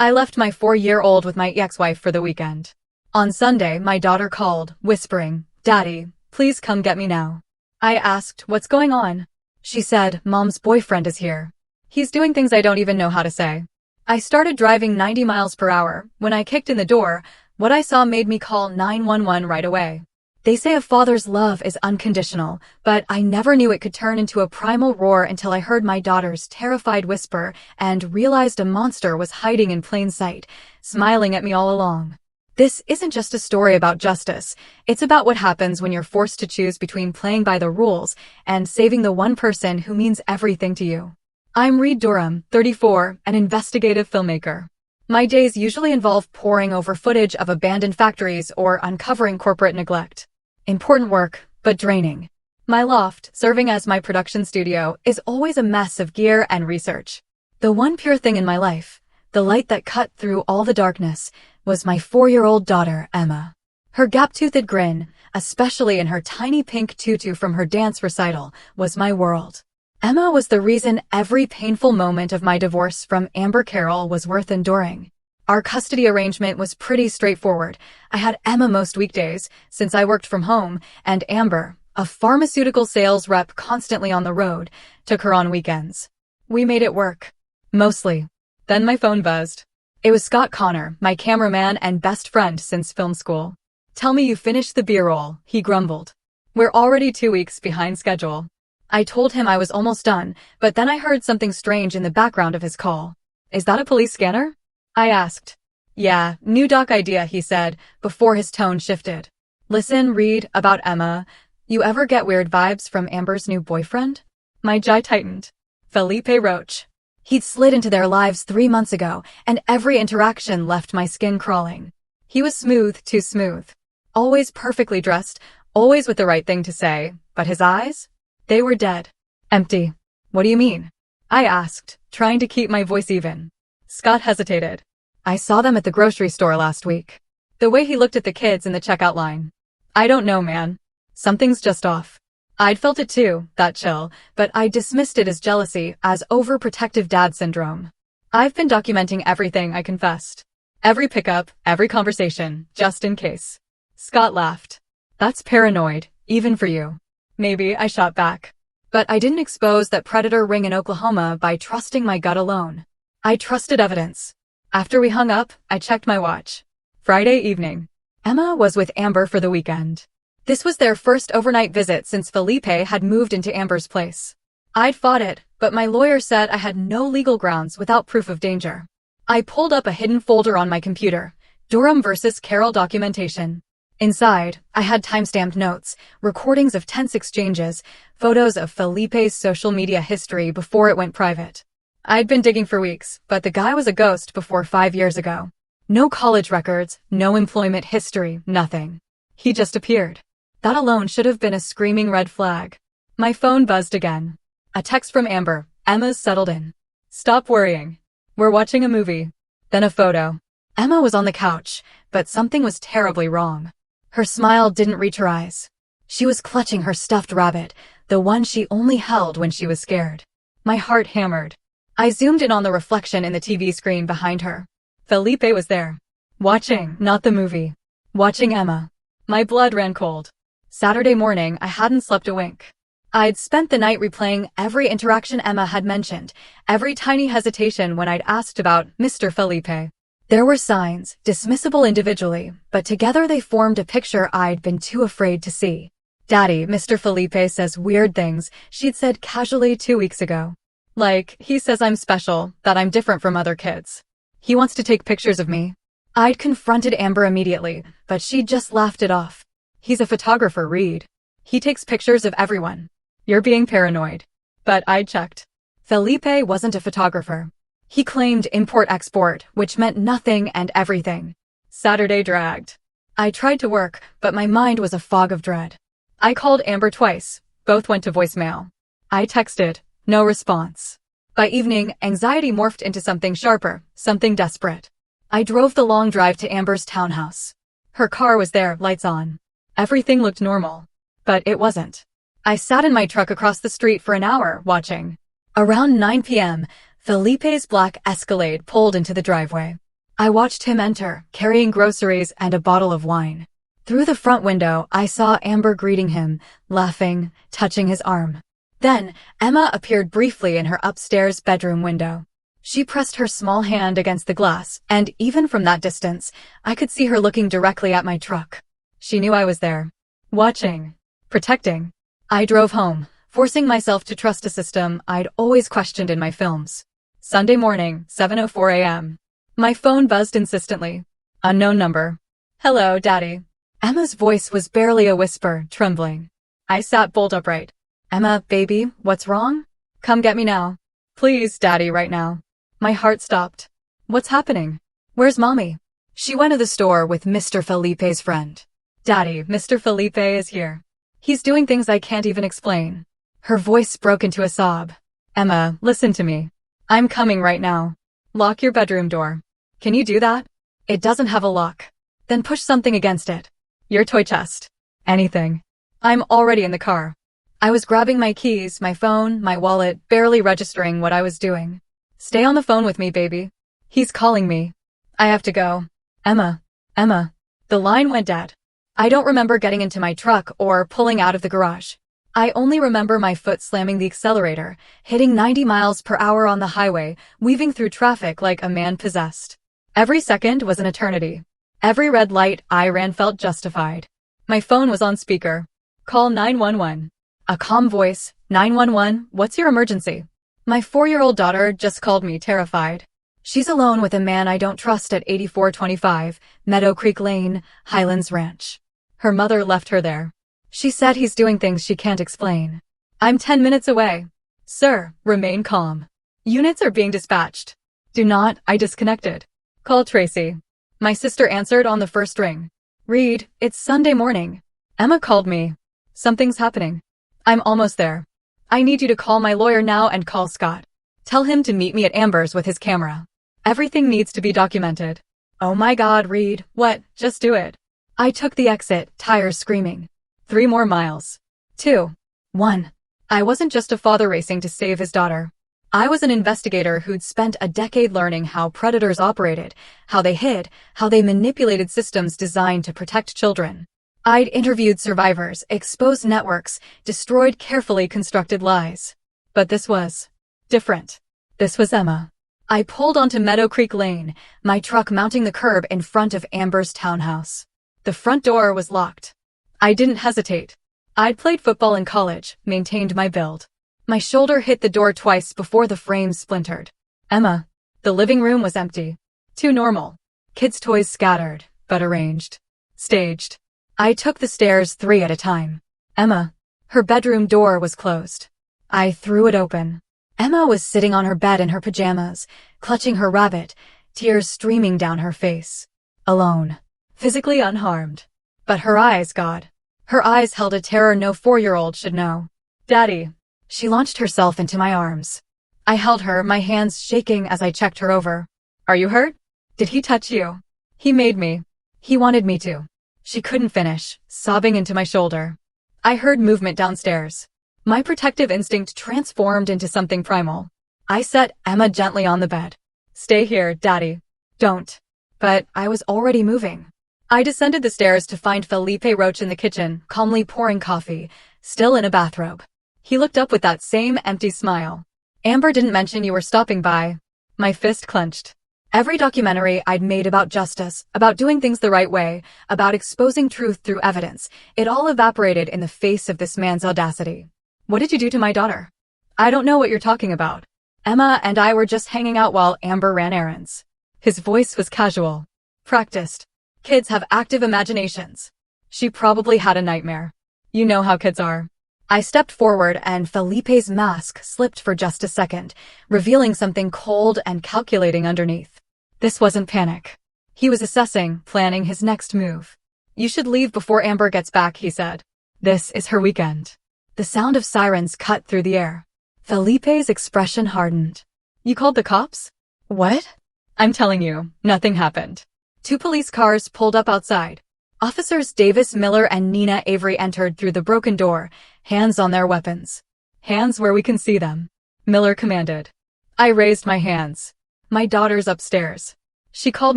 I left my 4-year-old with my ex-wife for the weekend. On Sunday, my daughter called, whispering, "Daddy, please come get me now." I asked, "What's going on?" She said, "Mom's boyfriend is here. He's doing things I don't even know how to say." I started driving 90 miles per hour. When I kicked in the door, what I saw made me call 911 right away. They say a father's love is unconditional, but I never knew it could turn into a primal roar until I heard my daughter's terrified whisper and realized a monster was hiding in plain sight, smiling at me all along. This isn't just a story about justice. It's about what happens when you're forced to choose between playing by the rules and saving the one person who means everything to you. I'm Reed Durham, 34, an investigative filmmaker. My days usually involve poring over footage of abandoned factories or uncovering corporate neglect. Important work, but draining. My loft, serving as my production studio, is always a mess of gear and research. The one pure thing in my life, the light that cut through all the darkness, was my 4-year-old daughter, Emma. Her gap-toothed grin, especially in her tiny pink tutu from her dance recital, was my world. Emma was the reason every painful moment of my divorce from Amber Carroll was worth enduring. Our custody arrangement was pretty straightforward. I had Emma most weekdays, since I worked from home, and Amber, a pharmaceutical sales rep constantly on the road, took her on weekends. We made it work. Mostly. Then my phone buzzed. It was Scott Connor, my cameraman and best friend since film school. "Tell me you finished the B-roll," he grumbled. "We're already 2 weeks behind schedule." I told him I was almost done, but then I heard something strange in the background of his call. "Is that a police scanner?" I asked. "Yeah, new doc idea," he said, before his tone shifted. "Listen, Reed, about Emma. You ever get weird vibes from Amber's new boyfriend?" My jaw tightened. Felipe Roach. He'd slid into their lives 3 months ago, and every interaction left my skin crawling. He was smooth, too smooth. Always perfectly dressed, always with the right thing to say, but his eyes? They were dead. Empty. "What do you mean?" I asked, trying to keep my voice even. Scott hesitated. "I saw them at the grocery store last week." The way he looked at the kids in the checkout line. "I don't know, man. Something's just off." I'd felt it too, that chill, but I dismissed it as jealousy, as overprotective dad syndrome. I've been documenting everything, I confessed. Every pickup, every conversation, just in case. Scott laughed. "That's paranoid, even for you." "Maybe," I shot back. But I didn't expose that predator ring in Oklahoma by trusting my gut alone. I trusted evidence. After we hung up, I checked my watch. Friday evening. Emma was with Amber for the weekend. This was their first overnight visit since Felipe had moved into Amber's place. I'd fought it, but my lawyer said I had no legal grounds without proof of danger. I pulled up a hidden folder on my computer, Durham vs. Carroll documentation. Inside, I had timestamped notes, recordings of tense exchanges, photos of Felipe's social media history before it went private. I'd been digging for weeks, but the guy was a ghost before 5 years ago. No college records, no employment history, nothing. He just appeared. That alone should have been a screaming red flag. My phone buzzed again. A text from Amber. "Emma's settled in. Stop worrying. We're watching a movie." Then a photo. Emma was on the couch, but something was terribly wrong. Her smile didn't reach her eyes. She was clutching her stuffed rabbit, the one she only held when she was scared. My heart hammered. I zoomed in on the reflection in the TV screen behind her. Felipe was there. Watching, not the movie. Watching Emma. My blood ran cold. Saturday morning, I hadn't slept a wink. I'd spent the night replaying every interaction Emma had mentioned, every tiny hesitation when I'd asked about Mr. Felipe. There were signs, dismissible individually, but together they formed a picture I'd been too afraid to see. "Daddy, Mr. Felipe says weird things," she'd said casually 2 weeks ago. Like, he says I'm special, that I'm different from other kids. He wants to take pictures of me. I'd confronted Amber immediately, but she'd just laughed it off. "He's a photographer, Reed. He takes pictures of everyone. You're being paranoid." But I'd checked. Felipe wasn't a photographer. He claimed import-export, which meant nothing and everything. Saturday dragged. I tried to work, but my mind was a fog of dread. I called Amber twice. Both went to voicemail. I texted. No response. By evening, anxiety morphed into something sharper, something desperate. I drove the long drive to Amber's townhouse. Her car was there, lights on. Everything looked normal. But it wasn't. I sat in my truck across the street for an hour, watching. Around 9 p.m., Felipe's black Escalade pulled into the driveway. I watched him enter, carrying groceries and a bottle of wine. Through the front window, I saw Amber greeting him, laughing, touching his arm. Then, Emma appeared briefly in her upstairs bedroom window. She pressed her small hand against the glass, and even from that distance, I could see her looking directly at my truck. She knew I was there. Watching. Protecting. I drove home, forcing myself to trust a system I'd always questioned in my films. Sunday morning, 7:04 a.m. My phone buzzed insistently. Unknown number. Hello, Daddy. Emma's voice was barely a whisper, trembling. I sat bolt upright. Emma, baby, what's wrong? Come get me now. Please, Daddy, right now. My heart stopped. What's happening? Where's Mommy? She went to the store with Mr. Felipe's friend. Daddy, Mr. Felipe is here. He's doing things I can't even explain. Her voice broke into a sob. Emma, listen to me. I'm coming right now. Lock your bedroom door. Can you do that? It doesn't have a lock. Then push something against it. Your toy chest. Anything. I'm already in the car. I was grabbing my keys, my phone, my wallet, barely registering what I was doing. Stay on the phone with me, baby. He's calling me. I have to go. Emma. Emma. The line went dead. I don't remember getting into my truck or pulling out of the garage. I only remember my foot slamming the accelerator, hitting 90 miles per hour on the highway, weaving through traffic like a man possessed. Every second was an eternity. Every red light I ran felt justified. My phone was on speaker. Call 911. A calm voice. 911, what's your emergency? My 4-year-old daughter just called me, terrified. She's alone with a man I don't trust at 8425 Meadow Creek Lane, Highlands Ranch. Her mother left her there. She said he's doing things she can't explain. I'm 10 minutes away. Sir, remain calm. Units are being dispatched. Do not, I disconnected. Call Tracy. My sister answered on the first ring. Reed, it's Sunday morning. Emma called me. Something's happening. I'm almost there. I need you to call my lawyer now and call Scott. Tell him to meet me at Amber's with his camera. Everything needs to be documented. Oh my God, Reed, what? Just do it. I took the exit, tires screaming. 3 more miles. 2. 1. I wasn't just a father racing to save his daughter. I was an investigator who'd spent a decade learning how predators operated, how they hid, how they manipulated systems designed to protect children. I'd interviewed survivors, exposed networks, destroyed carefully constructed lies. But this was different. This was Emma. I pulled onto Meadow Creek Lane, my truck mounting the curb in front of Amber's townhouse. The front door was locked. I didn't hesitate. I'd played football in college, maintained my build. My shoulder hit the door twice before the frame splintered. Emma. The living room was empty. Too normal. Kids' toys scattered, but arranged. Staged. I took the stairs 3 at a time. Emma. Her bedroom door was closed. I threw it open. Emma was sitting on her bed in her pajamas, clutching her rabbit, tears streaming down her face. Alone. Physically unharmed. But her eyes, God. Her eyes held a terror no 4-year-old should know. Daddy. She launched herself into my arms. I held her, my hands shaking as I checked her over. Are you hurt? Did he touch you? He made me. He wanted me to. She couldn't finish, sobbing into my shoulder. I heard movement downstairs. My protective instinct transformed into something primal. I set Emma gently on the bed. Stay here, Daddy. Don't. But I was already moving. I descended the stairs to find Felipe Roach in the kitchen, calmly pouring coffee, still in a bathrobe. He looked up with that same empty smile. Amber didn't mention you were stopping by. My fist clenched. Every documentary I'd made about justice, about doing things the right way, about exposing truth through evidence, it all evaporated in the face of this man's audacity. What did you do to my daughter? I don't know what you're talking about. Emma and I were just hanging out while Amber ran errands. His voice was casual. Practiced. Kids have active imaginations. She probably had a nightmare. You know how kids are. I stepped forward and Felipe's mask slipped for just a second, revealing something cold and calculating underneath. This wasn't panic. He was assessing, planning his next move. You should leave before Amber gets back, he said. This is her weekend. The sound of sirens cut through the air. Felipe's expression hardened. You called the cops? What? I'm telling you, nothing happened. 2 police cars pulled up outside. Officers Davis Miller and Nina Avery entered through the broken door, hands on their weapons. Hands where we can see them, Miller commanded. I raised my hands. My daughter's upstairs. She called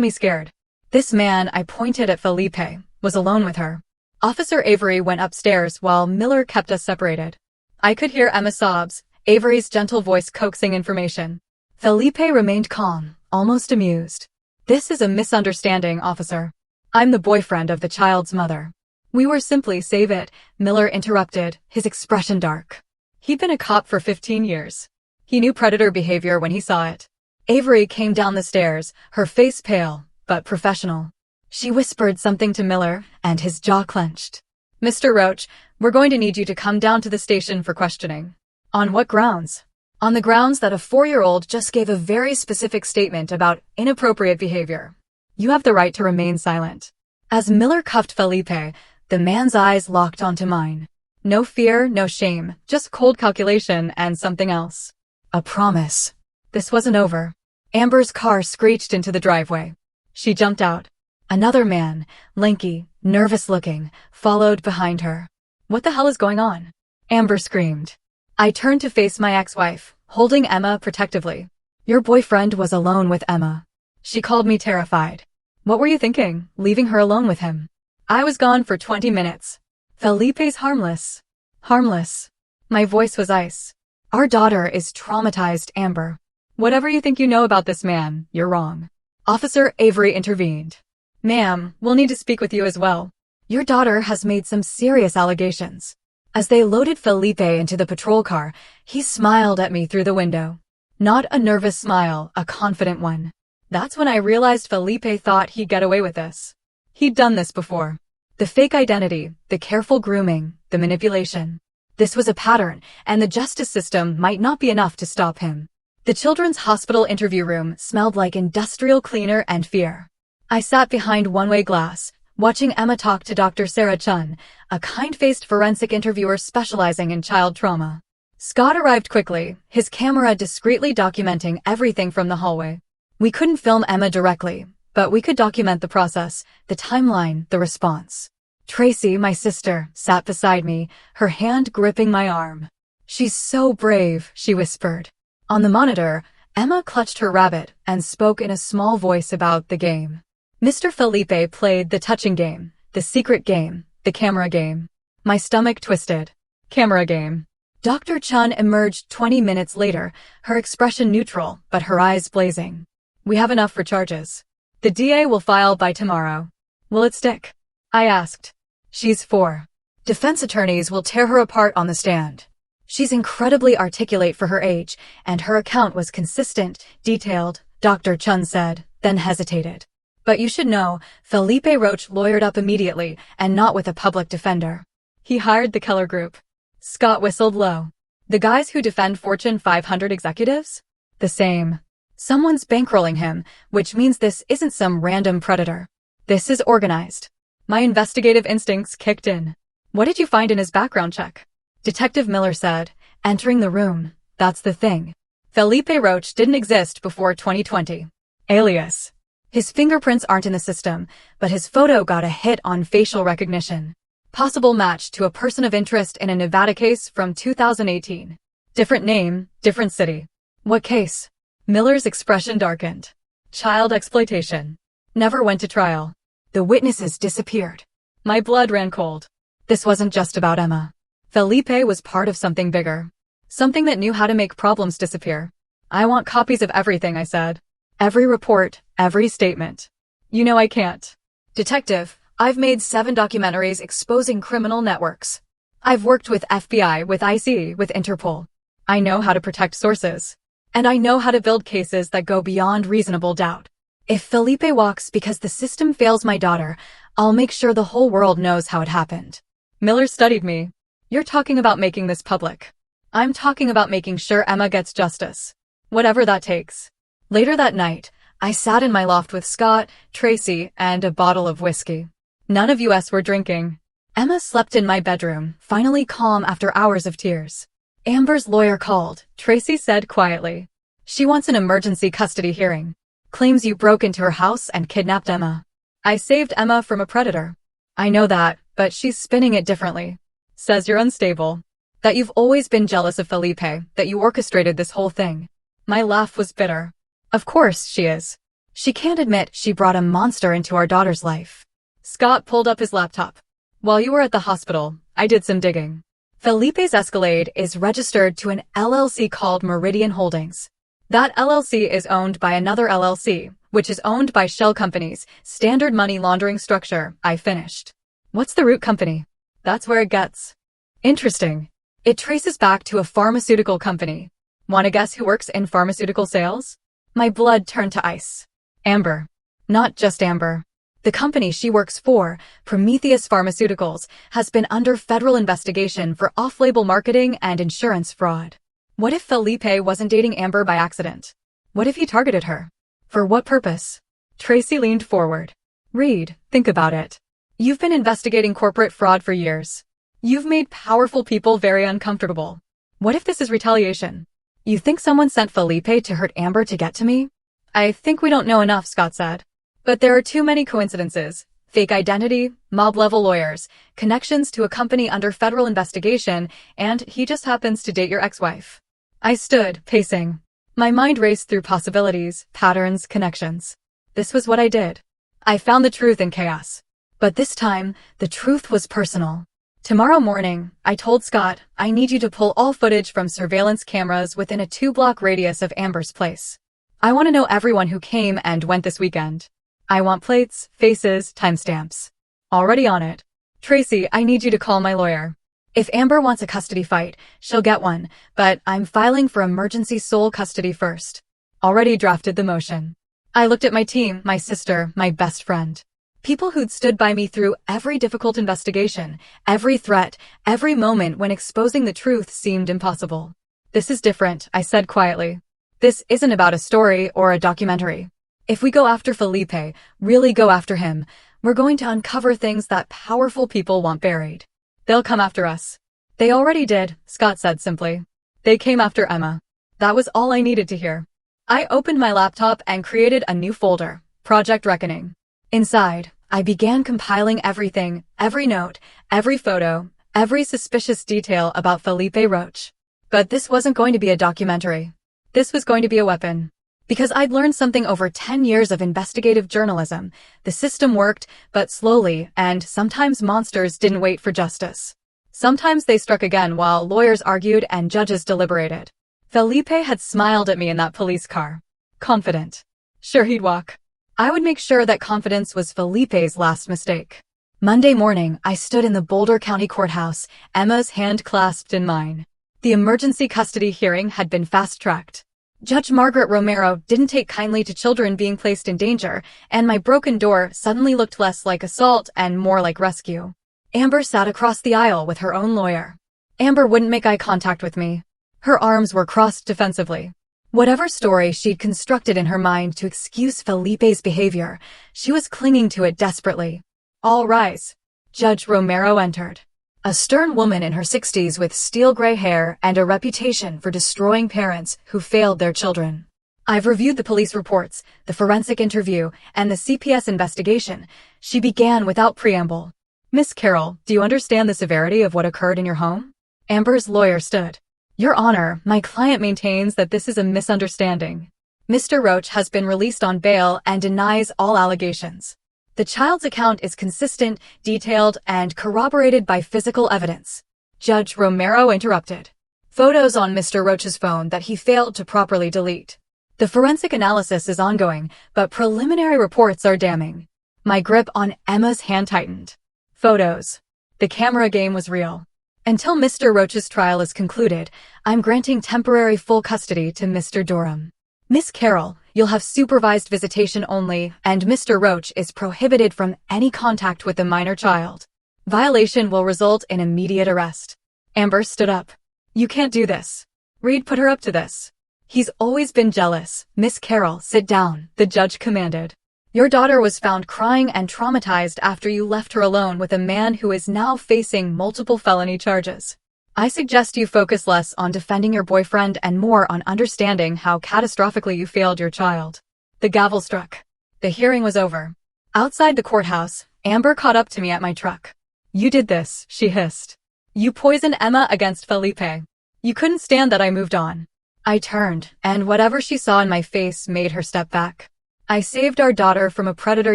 me scared. This man, I pointed at Felipe, was alone with her. Officer Avery went upstairs while Miller kept us separated. I could hear Emma's sobs, Avery's gentle voice coaxing information. Felipe remained calm, almost amused. This is a misunderstanding, officer. I'm the boyfriend of the child's mother. We were simply save it, Miller interrupted, his expression dark. He'd been a cop for 15 years. He knew predator behavior when he saw it. Avery came down the stairs, her face pale, but professional. She whispered something to Miller, and his jaw clenched. Mr. Roach, we're going to need you to come down to the station for questioning. On what grounds? On the grounds that a 4-year-old just gave a very specific statement about inappropriate behavior. You have the right to remain silent. As Miller cuffed Felipe, the man's eyes locked onto mine. No fear, no shame, just cold calculation and something else. A promise. This wasn't over. Amber's car screeched into the driveway. She jumped out. Another man, lanky, nervous-looking, followed behind her. What the hell is going on? Amber screamed. I turned to face my ex-wife, holding Emma protectively. Your boyfriend was alone with Emma. She called me terrified. What were you thinking, leaving her alone with him? I was gone for 20 minutes. Felipe's harmless. Harmless. My voice was ice. Our daughter is traumatized, Amber. Whatever you think you know about this man, you're wrong. Officer Avery intervened. Ma'am, we'll need to speak with you as well. Your daughter has made some serious allegations. As they loaded Felipe into the patrol car, he smiled at me through the window. Not a nervous smile, a confident one. That's when I realized Felipe thought he'd get away with this. He'd done this before. The fake identity, the careful grooming, the manipulation. This was a pattern, and the justice system might not be enough to stop him. The children's hospital interview room smelled like industrial cleaner and fear. I sat behind one-way glass, watching Emma talk to Dr. Sarah Chun, a kind-faced forensic interviewer specializing in child trauma. Scott arrived quickly, his camera discreetly documenting everything from the hallway. We couldn't film Emma directly, but we could document the process, the timeline, the response. Tracy, my sister, sat beside me, her hand gripping my arm. She's so brave, she whispered. On the monitor, Emma clutched her rabbit and spoke in a small voice about the game. Mr. Felipe played the touching game, the secret game, the camera game. My stomach twisted. Camera game. Dr. Chun emerged 20 minutes later, her expression neutral, but her eyes blazing. We have enough for charges. The DA will file by tomorrow. Will it stick? I asked. She's 4. Defense attorneys will tear her apart on the stand. She's incredibly articulate for her age, and her account was consistent, detailed, Dr. Chun said, then hesitated. But you should know, Felipe Roach lawyered up immediately, and not with a public defender. He hired the Keller Group. Scott whistled low. The guys who defend Fortune 500 executives? The same. Someone's bankrolling him, which means this isn't some random predator. This is organized. My investigative instincts kicked in. What did you find in his background check? Detective Miller said, entering the room. That's the thing. Felipe Roach didn't exist before 2020. Alias. His fingerprints aren't in the system, but his photo got a hit on facial recognition. Possible match to a person of interest in a Nevada case from 2018. Different name, different city. What case? Miller's expression darkened. Child exploitation. Never went to trial. The witnesses disappeared. My blood ran cold. This wasn't just about Emma. Felipe was part of something bigger. Something that knew how to make problems disappear. I want copies of everything, I said. Every report, every statement. You know I can't. Detective, I've made 7 documentaries exposing criminal networks. I've worked with FBI, with IC, with Interpol. I know how to protect sources. And I know how to build cases that go beyond reasonable doubt. If Felipe walks because the system fails my daughter, I'll make sure the whole world knows how it happened. Miller studied me. You're talking about making this public. I'm talking about making sure Emma gets justice. Whatever that takes. Later that night, I sat in my loft with Scott, Tracy, and a bottle of whiskey. None of us were drinking. Emma slept in my bedroom, finally calm after hours of tears. Amber's lawyer called, Tracy said quietly. She wants an emergency custody hearing. Claims you broke into her house and kidnapped Emma. I saved Emma from a predator. I know that, but she's spinning it differently. Says you're unstable. That you've always been jealous of Felipe, that you orchestrated this whole thing. My laugh was bitter. Of course she is. She can't admit she brought a monster into our daughter's life. Scott pulled up his laptop. While you were at the hospital, I did some digging. Felipe's Escalade is registered to an LLC called Meridian Holdings. That LLC is owned by another LLC, which is owned by shell companies, standard money laundering structure. I finished. What's the root company? That's where it gets interesting. It traces back to a pharmaceutical company. Want to guess who works in pharmaceutical sales? My blood turned to ice. Amber. Not just Amber. The company she works for, Prometheus Pharmaceuticals, has been under federal investigation for off-label marketing and insurance fraud. What if Felipe wasn't dating Amber by accident? What if he targeted her? For what purpose? Tracy leaned forward. Reed, think about it. You've been investigating corporate fraud for years. You've made powerful people very uncomfortable. What if this is retaliation? You think someone sent Felipe to hurt Amber to get to me? I think we don't know enough, Scott said. But there are too many coincidences. Fake identity, mob-level lawyers, connections to a company under federal investigation, and he just happens to date your ex-wife. I stood, pacing. My mind raced through possibilities, patterns, connections. This was what I did. I found the truth in chaos. But this time, the truth was personal. Tomorrow morning, I told Scott, I need you to pull all footage from surveillance cameras within a 2-block radius of Amber's place. I want to know everyone who came and went this weekend. I want plates, faces, timestamps. Already on it. Tracy, I need you to call my lawyer. If Amber wants a custody fight, she'll get one, but I'm filing for emergency sole custody first. Already drafted the motion. I looked at my team, my sister, my best friend. People who'd stood by me through every difficult investigation, every threat, every moment when exposing the truth seemed impossible. This is different, I said quietly. This isn't about a story or a documentary. If we go after Felipe, really go after him, we're going to uncover things that powerful people want buried. They'll come after us. They already did, Scott said simply. They came after Emma. That was all I needed to hear. I opened my laptop and created a new folder, Project Reckoning. Inside, I began compiling everything, every note, every photo, every suspicious detail about Felipe Roach. But this wasn't going to be a documentary. This was going to be a weapon. Because I'd learned something over 10 years of investigative journalism. The system worked, but slowly, and sometimes monsters didn't wait for justice. Sometimes they struck again while lawyers argued and judges deliberated. Felipe had smiled at me in that police car. Confident. Sure he'd walk. I would make sure that confidence was Felipe's last mistake. Monday morning, I stood in the Boulder County Courthouse, Emma's hand clasped in mine. The emergency custody hearing had been fast-tracked. Judge Margaret Romero didn't take kindly to children being placed in danger, and my broken door suddenly looked less like assault and more like rescue. Amber sat across the aisle with her own lawyer. Amber wouldn't make eye contact with me. Her arms were crossed defensively. Whatever story she'd constructed in her mind to excuse Felipe's behavior, she was clinging to it desperately. All rise. Judge Romero entered. A stern woman in her 60s with steel gray hair and a reputation for destroying parents who failed their children. I've reviewed the police reports, the forensic interview, and the CPS investigation. She began without preamble. Miss Carroll, do you understand the severity of what occurred in your home? Amber's lawyer stood. Your Honor, my client maintains that this is a misunderstanding. Mr. Roach has been released on bail and denies all allegations. The child's account is consistent, detailed, and corroborated by physical evidence. Judge Romero interrupted. Photos on Mr. Roach's phone that he failed to properly delete. The forensic analysis is ongoing, but preliminary reports are damning. My grip on Emma's hand tightened. Photos. The camera game was real. Until Mr. Roach's trial is concluded, I'm granting temporary full custody to Mr. Durham. Miss Carroll, you'll have supervised visitation only, and Mr. Roach is prohibited from any contact with the minor child. Violation will result in immediate arrest. Amber stood up. You can't do this. Reed put her up to this. He's always been jealous. Miss Carroll, sit down, the judge commanded. Your daughter was found crying and traumatized after you left her alone with a man who is now facing multiple felony charges. I suggest you focus less on defending your boyfriend and more on understanding how catastrophically you failed your child. The gavel struck. The hearing was over. Outside the courthouse, Amber caught up to me at my truck. You did this, she hissed. You poisoned Emma against Felipe. You couldn't stand that I moved on. I turned, and whatever she saw in my face made her step back. I saved our daughter from a predator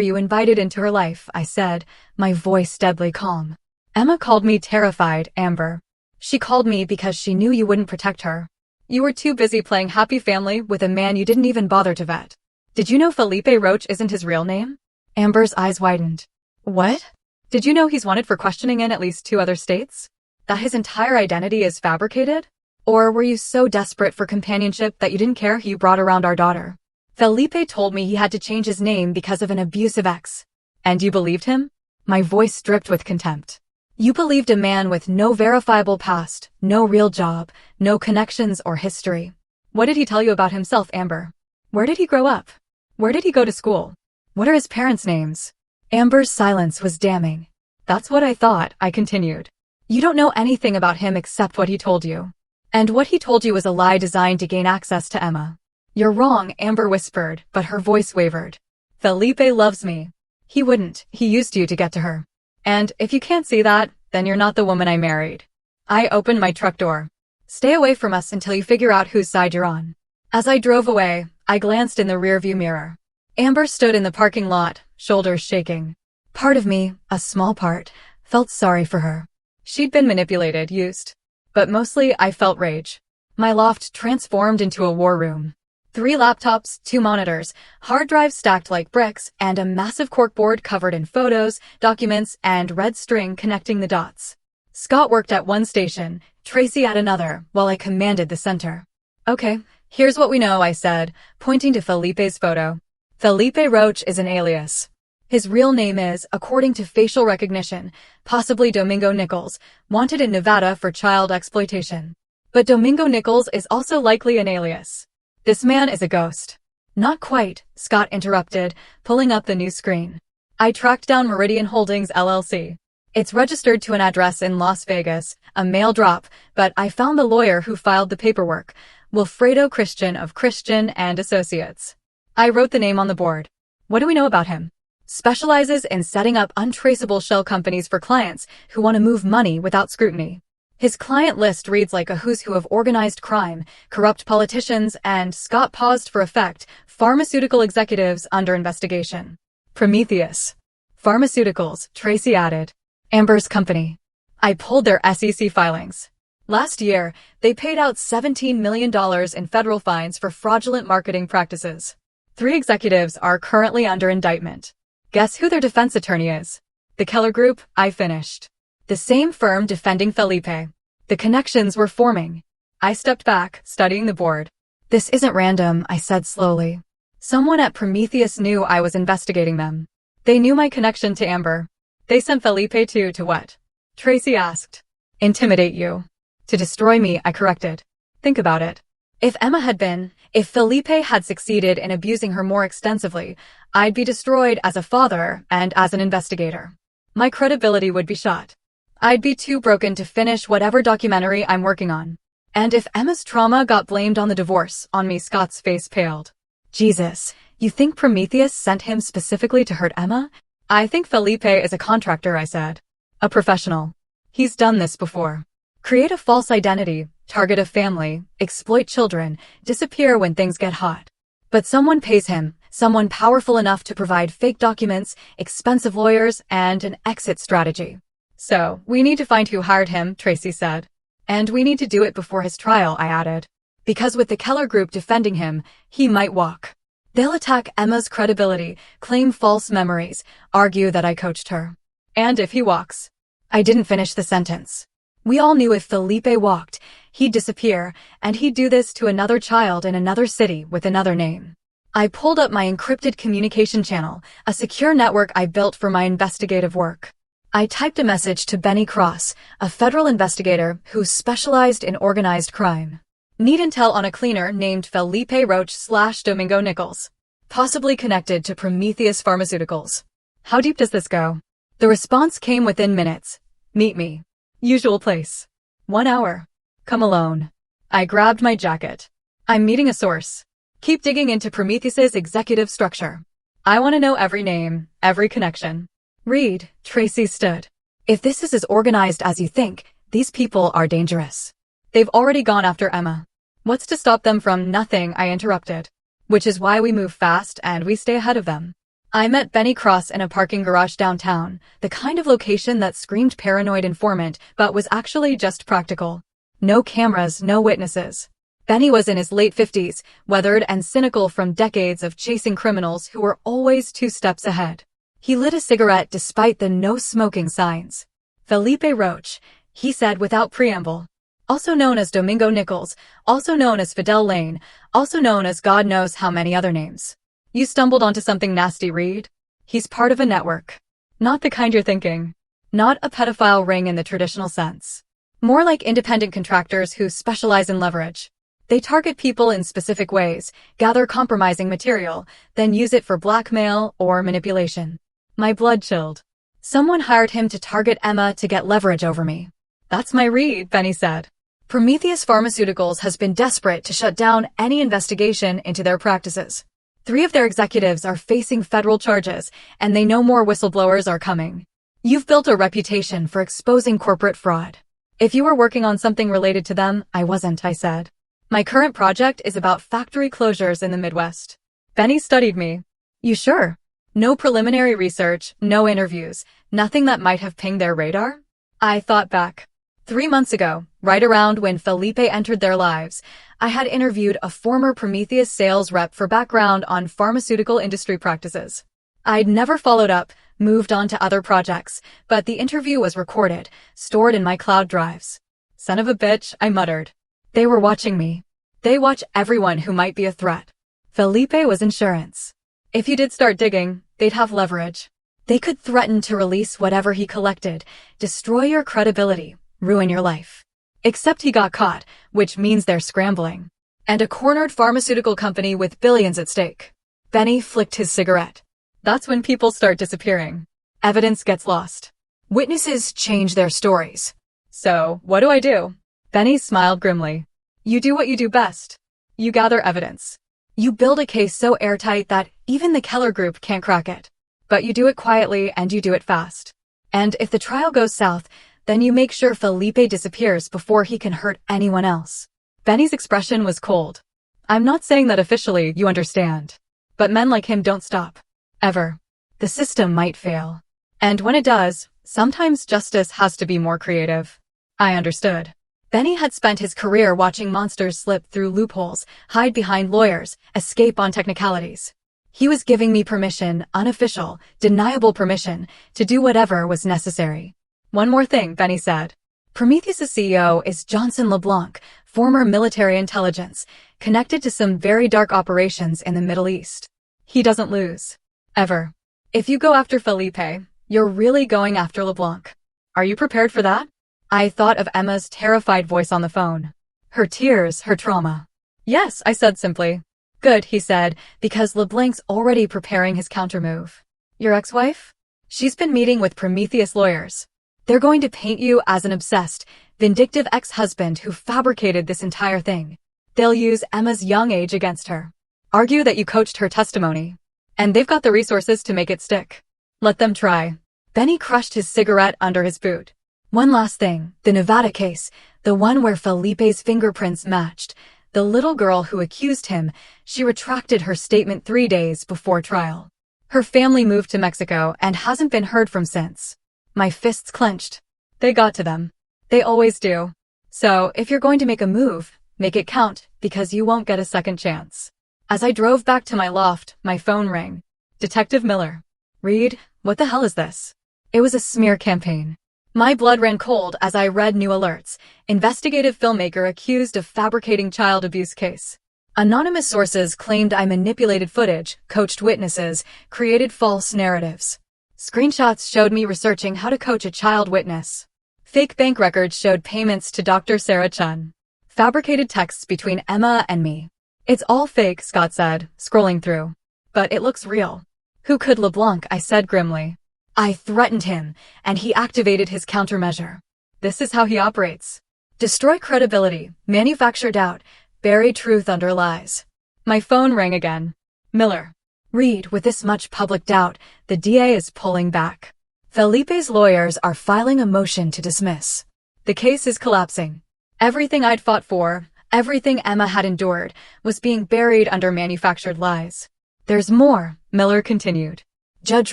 you invited into her life, I said, my voice deadly calm. Emma called me terrified, Amber. She called me because she knew you wouldn't protect her. You were too busy playing happy family with a man you didn't even bother to vet. Did you know Felipe Roach isn't his real name? Amber's eyes widened. What? Did you know he's wanted for questioning in at least 2 other states? That his entire identity is fabricated? Or were you so desperate for companionship that you didn't care who you brought around our daughter? Felipe told me he had to change his name because of an abusive ex. And you believed him? My voice dripped with contempt. You believed a man with no verifiable past, no real job, no connections or history. What did he tell you about himself, Amber? Where did he grow up? Where did he go to school? What are his parents' names? Amber's silence was damning. That's what I thought, I continued. You don't know anything about him except what he told you. And what he told you was a lie designed to gain access to Emma. You're wrong, Amber whispered, but her voice wavered. Felipe loves me. He wouldn't, he used you to get to her. And if you can't see that, then you're not the woman I married. I opened my truck door. Stay away from us until you figure out whose side you're on. As I drove away, I glanced in the rearview mirror. Amber stood in the parking lot, shoulders shaking. Part of me, a small part, felt sorry for her. She'd been manipulated, used. But mostly I felt rage. My loft transformed into a war room. 3 laptops, 2 monitors, hard drives stacked like bricks, and a massive corkboard covered in photos, documents, and red string connecting the dots. Scott worked at one station, Tracy at another, while I commanded the center. Okay, here's what we know, I said, pointing to Felipe's photo. Felipe Roach is an alias. His real name is, according to facial recognition, possibly Domingo Nichols, wanted in Nevada for child exploitation. But Domingo Nichols is also likely an alias. This man is a ghost. Not quite, Scott interrupted, pulling up the new screen. I tracked down Meridian Holdings LLC. It's registered to an address in Las Vegas, a mail drop, but I found the lawyer who filed the paperwork, Wilfredo Christian of Christian and Associates. I wrote the name on the board. What do we know about him? Specializes in setting up untraceable shell companies for clients who want to move money without scrutiny. His client list reads like a who's who of organized crime, corrupt politicians, and, Scott paused for effect, pharmaceutical executives under investigation. Prometheus. Pharmaceuticals, Tracy added. Amber's company. I pulled their SEC filings. Last year, they paid out $17 million in federal fines for fraudulent marketing practices. 3 executives are currently under indictment. Guess who their defense attorney is? The Keller Group, I finished. The same firm defending Felipe. The connections were forming. I stepped back, studying the board. This isn't random, I said slowly. Someone at Prometheus knew I was investigating them. They knew my connection to Amber. They sent Felipe to what? Tracy asked. Intimidate you. To destroy me, I corrected. Think about it. If Felipe had succeeded in abusing her more extensively, I'd be destroyed as a father and as an investigator. My credibility would be shot. I'd be too broken to finish whatever documentary I'm working on. And if Emma's trauma got blamed on the divorce, on me, Scott's face paled. Jesus, you think Prometheus sent him specifically to hurt Emma? I think Felipe is a contractor, I said. A professional. He's done this before. Create a false identity, target a family, exploit children, disappear when things get hot. But someone pays him, someone powerful enough to provide fake documents, expensive lawyers, and an exit strategy. So, we need to find who hired him, Tracy said. And we need to do it before his trial, I added. Because with the Keller Group defending him, he might walk. They'll attack Emma's credibility, claim false memories, argue that I coached her. And if he walks. I didn't finish the sentence. We all knew if Felipe walked, he'd disappear, and he'd do this to another child in another city with another name. I pulled up my encrypted communication channel, a secure network I built for my investigative work. I typed a message to Benny Cross, a federal investigator who specialized in organized crime. Need intel on a cleaner named Felipe Roach/Domingo Nichols, possibly connected to Prometheus Pharmaceuticals. How deep does this go? The response came within minutes. Meet me. Usual place. 1 hour. Come alone. I grabbed my jacket. I'm meeting a source. Keep digging into Prometheus's executive structure. I want to know every name, every connection. Read, Tracy stood. If this is as organized as you think, these people are dangerous. They've already gone after Emma. What's to stop them from nothing? I interrupted. which is why we move fast and we stay ahead of them. I met Benny Cross in a parking garage downtown, the kind of location that screamed paranoid informant but was actually just practical. No cameras, no witnesses. Benny was in his late 50s, weathered and cynical from decades of chasing criminals who were always 2 steps ahead. He lit a cigarette despite the no smoking signs. Felipe Roche, he said without preamble. Also known as Domingo Nichols, also known as Fidel Lane, also known as God knows how many other names. You stumbled onto something nasty, Reed. He's part of a network. Not the kind you're thinking. Not a pedophile ring in the traditional sense. More like independent contractors who specialize in leverage. They target people in specific ways, gather compromising material, then use it for blackmail or manipulation. My blood chilled. Someone hired him to target Emma to get leverage over me. That's my read, Benny said. Prometheus Pharmaceuticals has been desperate to shut down any investigation into their practices. 3 of their executives are facing federal charges, and they know more whistleblowers are coming. You've built a reputation for exposing corporate fraud. If you were working on something related to them, I wasn't, I said. My current project is about factory closures in the Midwest. Benny studied me. You sure? No preliminary research, no interviews, nothing that might have pinged their radar? I thought back. 3 months ago, right around when Felipe entered their lives, I had interviewed a former Prometheus sales rep for background on pharmaceutical industry practices. I'd never followed up, moved on to other projects, but the interview was recorded, stored in my cloud drives. Son of a bitch, I muttered. They were watching me. They watch everyone who might be a threat. Felipe was insurance. If you did start digging, they'd have leverage. They could threaten to release whatever he collected, destroy your credibility, ruin your life. Except he got caught, which means they're scrambling. And a cornered pharmaceutical company with billions at stake. Benny flicked his cigarette. That's when people start disappearing. Evidence gets lost. Witnesses change their stories. So, what do I do? Benny smiled grimly. You do what you do best. You gather evidence. You build a case so airtight that even the Keller Group can't crack it. But you do it quietly and you do it fast. And if the trial goes south, then you make sure Felipe disappears before he can hurt anyone else. Benny's expression was cold. I'm not saying that officially, you understand. But men like him don't stop. Ever. The system might fail. And when it does, sometimes justice has to be more creative. I understood. Benny had spent his career watching monsters slip through loopholes, hide behind lawyers, escape on technicalities. He was giving me permission, unofficial, deniable permission, to do whatever was necessary. One more thing, Benny said. Prometheus' CEO is Johnson LeBlanc, former military intelligence, connected to some very dark operations in the Middle East. He doesn't lose. Ever. If you go after Felipe, you're really going after LeBlanc. Are you prepared for that? I thought of Emma's terrified voice on the phone. Her tears, her trauma. Yes, I said simply. Good, he said, because LeBlanc's already preparing his countermove. Your ex-wife? She's been meeting with Prometheus lawyers. They're going to paint you as an obsessed, vindictive ex-husband who fabricated this entire thing. They'll use Emma's young age against her. Argue that you coached her testimony. And they've got the resources to make it stick. Let them try. Benny crushed his cigarette under his boot. One last thing, the Nevada case, the one where Felipe's fingerprints matched. The little girl who accused him, she retracted her statement 3 days before trial. Her family moved to Mexico and hasn't been heard from since. My fists clenched. They got to them. They always do. So, if you're going to make a move, make it count, because you won't get a second chance. As I drove back to my loft, my phone rang. Detective Miller. Reed, what the hell is this? It was a smear campaign. My blood ran cold as I read new alerts. Investigative filmmaker accused of fabricating child abuse case. Anonymous sources claimed I manipulated footage, coached witnesses, created false narratives. Screenshots showed me researching how to coach a child witness. Fake bank records showed payments to Dr. Sarah Chun. Fabricated texts between Emma and me. It's all fake, Scott said, scrolling through. But it looks real. Who could LeBlanc? I said grimly. I threatened him, and he activated his countermeasure. This is how he operates. Destroy credibility, manufacture doubt, bury truth under lies. My phone rang again. Miller. Reed, with this much public doubt, the DA is pulling back. Felipe's lawyers are filing a motion to dismiss. The case is collapsing. Everything I'd fought for, Everything Emma had endured was being buried under manufactured lies. There's more, Miller continued. Judge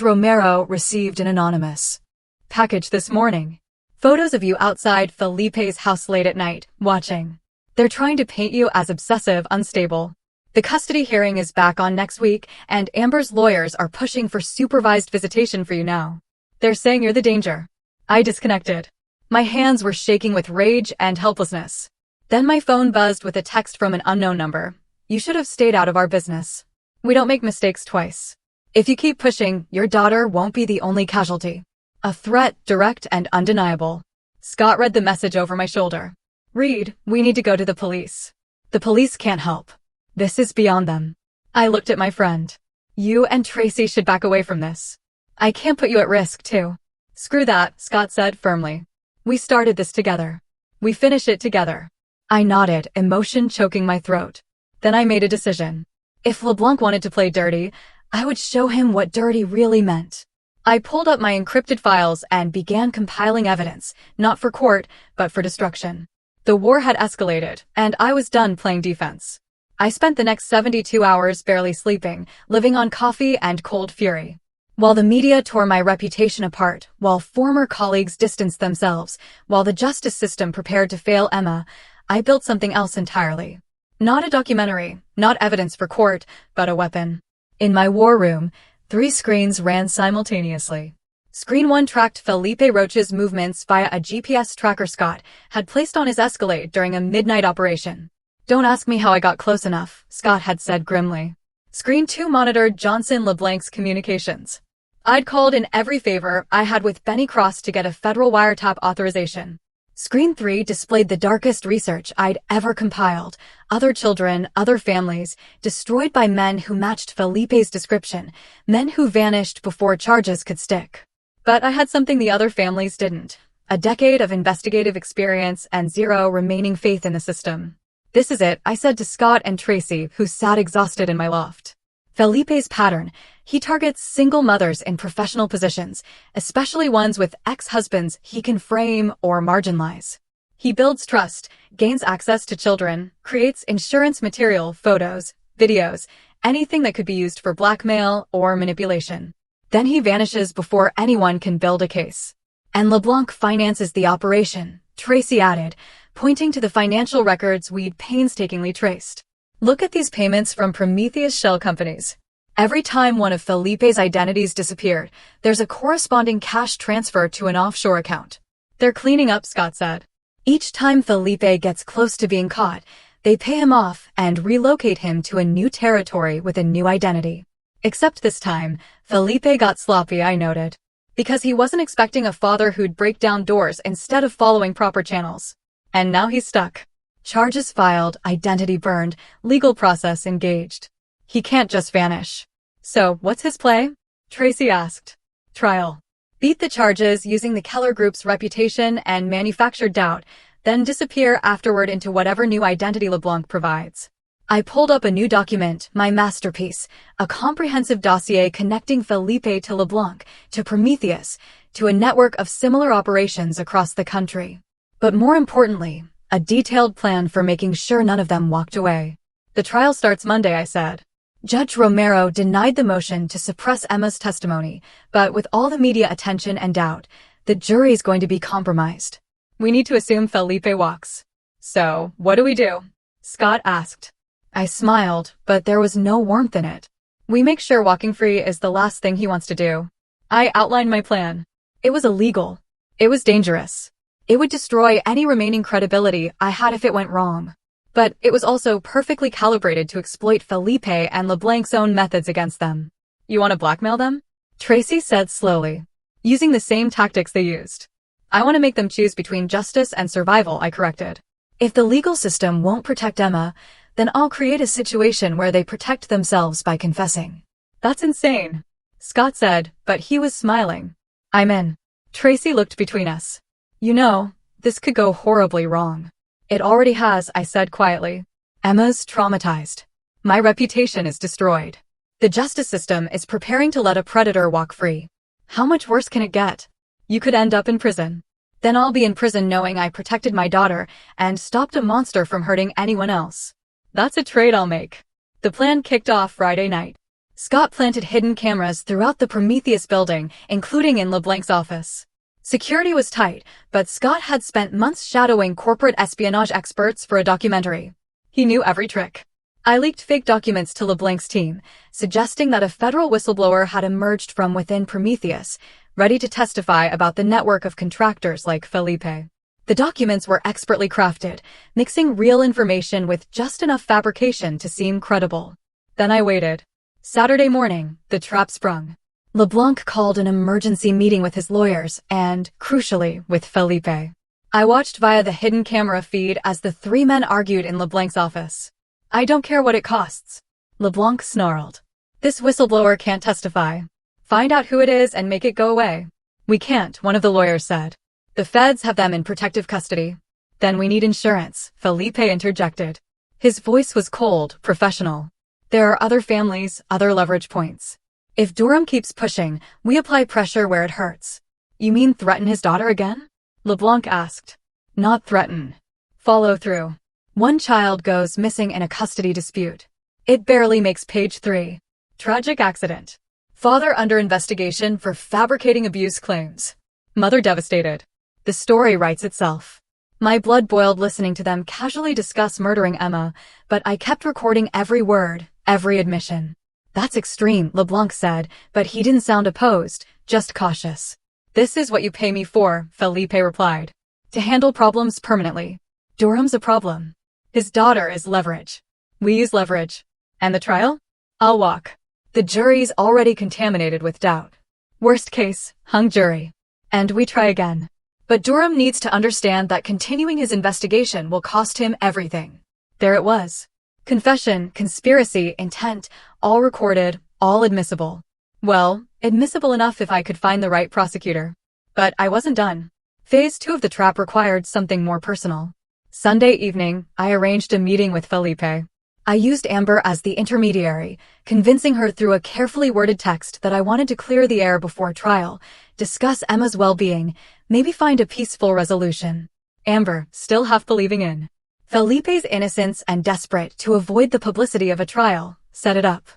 Romero received an anonymous package this morning. Photos of you outside Felipe's house late at night, watching. They're trying to paint you as obsessive, unstable. The custody hearing is back on next week, and Amber's lawyers are pushing for supervised visitation for you now. They're saying you're the danger. I disconnected. My hands were shaking with rage and helplessness. Then my phone buzzed with a text from an unknown number. You should have stayed out of our business. We don't make mistakes twice. If you keep pushing, your daughter won't be the only casualty. A threat, direct and undeniable. Scott read the message over my shoulder. Read, we need to go to the police. The police can't help. This is beyond them. I looked at my friend. You and Tracy should back away from this. I can't put you at risk, too. Screw that, Scott said firmly. We started this together. We finish it together. I nodded, emotion choking my throat. Then I made a decision. If LeBlanc wanted to play dirty, I would show him what dirty really meant. I pulled up my encrypted files and began compiling evidence, not for court, but for destruction. The war had escalated, and I was done playing defense. I spent the next 72 hours barely sleeping, living on coffee and cold fury. While the media tore my reputation apart, while former colleagues distanced themselves, while the justice system prepared to fail Emma, I built something else entirely. Not a documentary, not evidence for court, but a weapon. In my war room, 3 screens ran simultaneously. Screen 1 tracked Felipe Roche's movements via a GPS tracker Scott had placed on his Escalade during a midnight operation. Don't ask me how I got close enough, Scott had said grimly. Screen 2 monitored Johnson LeBlanc's communications. I'd called in every favor I had with Benny Cross to get a federal wiretap authorization. Screen 3 displayed the darkest research I'd ever compiled. Other children, other families, destroyed by men who matched Felipe's description, men who vanished before charges could stick. But I had something the other families didn't. A decade of investigative experience and 0 remaining faith in the system. This is it, I said to Scott and Tracy, who sat exhausted in my loft. Felipe's pattern. He targets single mothers in professional positions, especially ones with ex-husbands he can frame or marginalize. He builds trust, gains access to children, creates insurance material, photos, videos, anything that could be used for blackmail or manipulation. Then he vanishes before anyone can build a case. And LeBlanc finances the operation, Tracy added, pointing to the financial records we'd painstakingly traced. Look at these payments from Prometheus shell companies. Every time one of Felipe's identities disappeared, there's a corresponding cash transfer to an offshore account. They're cleaning up, Scott said. Each time Felipe gets close to being caught, they pay him off and relocate him to a new territory with a new identity. Except this time, Felipe got sloppy, I noted. Because he wasn't expecting a father who'd break down doors instead of following proper channels. And now he's stuck. Charges filed, identity burned, legal process engaged. He can't just vanish. So, what's his play? Tracy asked. Trial. Beat the charges using the Keller Group's reputation and manufactured doubt, then disappear afterward into whatever new identity LeBlanc provides. I pulled up a new document, my masterpiece, a comprehensive dossier connecting Felipe to LeBlanc, to Prometheus, to a network of similar operations across the country. But more importantly, a detailed plan for making sure none of them walked away. The trial starts Monday, I said. Judge Romero denied the motion to suppress Emma's testimony, but with all the media attention and doubt, the jury's going to be compromised. We need to assume Felipe walks. So, what do we do? Scott asked. I smiled, but there was no warmth in it. We make sure walking free is the last thing he wants to do. I outlined my plan. It was illegal. It was dangerous. It would destroy any remaining credibility I had if it went wrong. But it was also perfectly calibrated to exploit Felipe and LeBlanc's own methods against them. You want to blackmail them? Tracy said slowly. Using the same tactics they used. I want to make them choose between justice and survival, I corrected. If the legal system won't protect Emma, then I'll create a situation where they protect themselves by confessing. That's insane, Scott said, but he was smiling. I'm in. Tracy looked between us. You know, this could go horribly wrong. It already has, I said quietly. Emma's traumatized. My reputation is destroyed. The justice system is preparing to let a predator walk free. How much worse can it get? You could end up in prison. Then I'll be in prison knowing I protected my daughter and stopped a monster from hurting anyone else. That's a trade I'll make. The plan kicked off Friday night. Scott planted hidden cameras throughout the Prometheus building, including in LeBlanc's office. Security was tight, but Scott had spent months shadowing corporate espionage experts for a documentary. He knew every trick. I leaked fake documents to LeBlanc's team, suggesting that a federal whistleblower had emerged from within Prometheus, ready to testify about the network of contractors like Felipe. The documents were expertly crafted, mixing real information with just enough fabrication to seem credible. Then I waited. Saturday morning, the trap sprung. LeBlanc called an emergency meeting with his lawyers and, crucially, with Felipe. I watched via the hidden camera feed as the three men argued in LeBlanc's office. I don't care what it costs. LeBlanc snarled. This whistleblower can't testify. Find out who it is and make it go away. We can't, one of the lawyers said. The feds have them in protective custody. Then we need insurance, Felipe interjected. His voice was cold, professional. There are other families, other leverage points. If Durham keeps pushing, we apply pressure where it hurts. You mean threaten his daughter again? LeBlanc asked. Not threaten. Follow through. One child goes missing in a custody dispute. It barely makes page 3. Tragic accident. Father under investigation for fabricating abuse claims. Mother devastated. The story writes itself. My blood boiled listening to them casually discuss murdering Emma, but I kept recording every word, every admission. That's extreme, LeBlanc said, but he didn't sound opposed, just cautious. This is what you pay me for, Felipe replied. To handle problems permanently. Durham's a problem. His daughter is leverage. We use leverage. And the trial? I'll walk. The jury's already contaminated with doubt. Worst case, hung jury. And we try again. But Durham needs to understand that continuing his investigation will cost him everything. There it was. Confession, conspiracy, intent, all recorded, all admissible. Well, admissible enough if I could find the right prosecutor. But I wasn't done. Phase 2 of the trap required something more personal. Sunday evening, I arranged a meeting with Felipe. I used Amber as the intermediary, convincing her through a carefully worded text that I wanted to clear the air before trial, discuss Emma's well-being, maybe find a peaceful resolution. Amber, still half believing in Felipe's innocence and desperate to avoid the publicity of a trial, set it up.